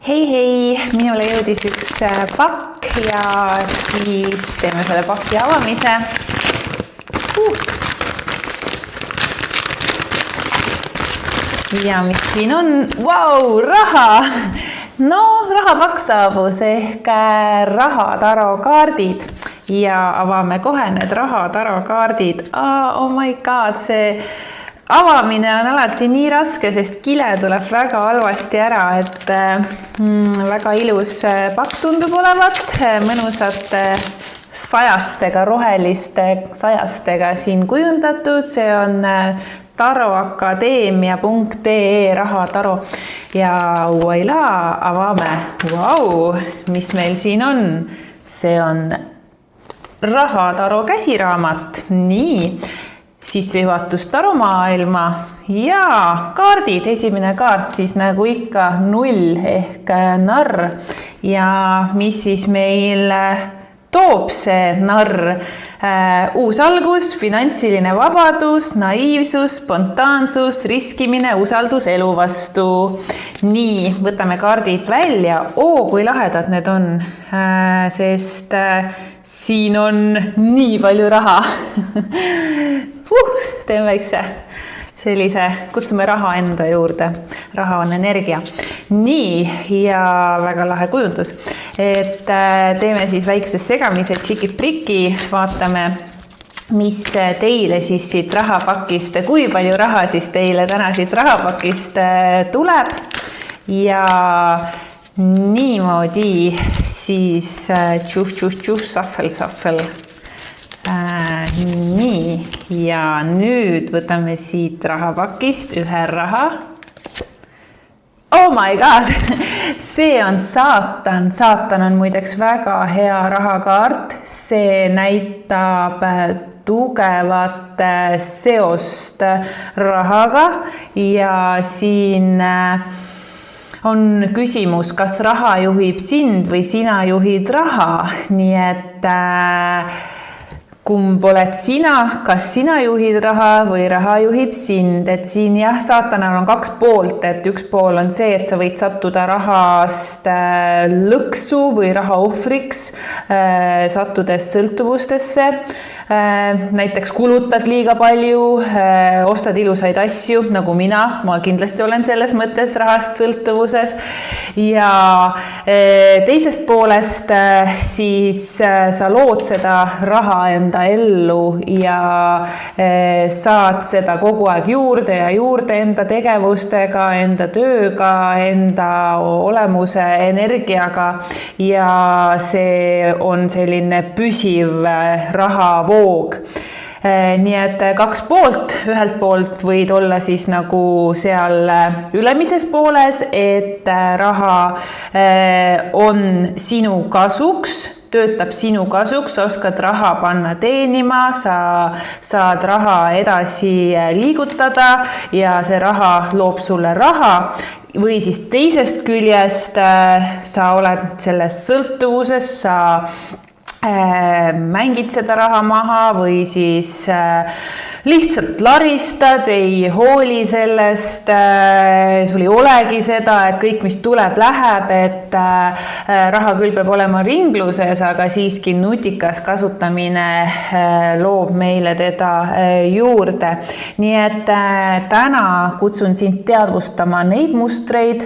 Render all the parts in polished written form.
Hei, minule jõudis üks pakk ja siis teeme selle paki avamise. Ja mis siin on? Vau, raha! No, rahapakk saabus ehk rahataro kaardid ja avame kohe need rahataro kaardid. Oh my god, see avamine on alati nii raske, sest kile tuleb väga halvasti ära, et väga ilus pakk tundub olevat, mõnusate sajastega, roheliste sajastega siin kujundatud, see on taroakadeemia.ee rahataro ja voila, avame. Vau, mis meil siin on? See on rahataro käsiraamat. Nii, sissejuhatus taromaailma ja kaardid. Esimene kaart siis nagu ikka 0 ehk narr. Ja mis siis meil toob see narr? Uus algus, finantsiline vabadus, naiivsus, spontaansus, riskimine, usaldus elu vastu. Nii, võtame kaardid välja. Kui lahedad need on, sest siin on nii palju raha. Teeme väikse sellise, kutsume raha enda juurde. Raha on energia. Nii, ja väga lahe kujundus. Et teeme siis väikse segamise tšiki-priki, vaatame, mis teile siis siit rahapakist, kui palju raha siis teile täna siit rahapakist tuleb. Ja niimoodi siis tšuh, sahvel. Nii, ja nüüd võtame siit rahapakist ühe raha. Oh my god, see on saatan. Saatan on muideks väga hea rahakaart. See näitab tugevat seost rahaga ja siin on küsimus, kas raha juhib sind või sina juhid raha. Nii et kumb oled sina, kas sina juhid raha või raha juhib sind, et siin jah, saatanal on 2 poolt, et üks pool on see, et sa võid sattuda rahast lõksu või raha ohvriks, sattudes sõltuvustesse, näiteks kulutad liiga palju, ostad ilusaid asju, nagu mina kindlasti olen selles mõttes rahast sõltuvuses ja teisest poolest siis sa lood seda raha enda ellu ja saad seda kogu aeg juurde ja juurde enda tegevustega, enda tööga, enda olemuse energiaga ja see on selline püsiv rahavoog. Nii et 2 poolt, ühelt poolt võid olla siis nagu seal ülemises pooles, et raha on sinu kasuks, töötab sinu kasuks, oskad raha panna teenima, sa saad raha edasi liigutada ja see raha loob sulle raha või siis teisest küljest sa oled selles sõltuvuses, sa mängid seda raha maha või siis lihtsalt laristad, ei hooli sellest, sul ei olegi seda, et kõik, mis tuleb, läheb, et raha küll peab olema ringluses, aga siiski nutikas kasutamine loob meile teda juurde. Nii et täna kutsun sind teadvustama neid mustreid,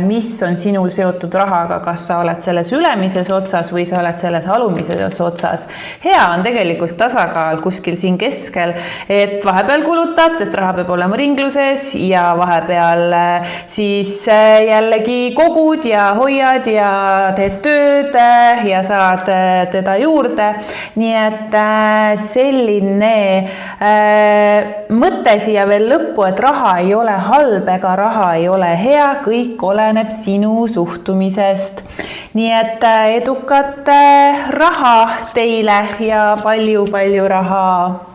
mis on sinul seotud rahaga, kas sa oled selles ülemises otsas või sa oled selles alumises otsas. Hea on tegelikult tasakaal kuskil siin keskel, et vahepeal kulutad, sest raha peab olema ringluses ja vahepeal siis jällegi kogud ja hoiad ja teed tööd ja saad teda juurde. Nii et selline mõte siia veel lõppu, et raha ei ole halb ega raha ei ole hea, kõik oleneb sinu suhtumisest. Nii et edukat raha teile ja palju raha!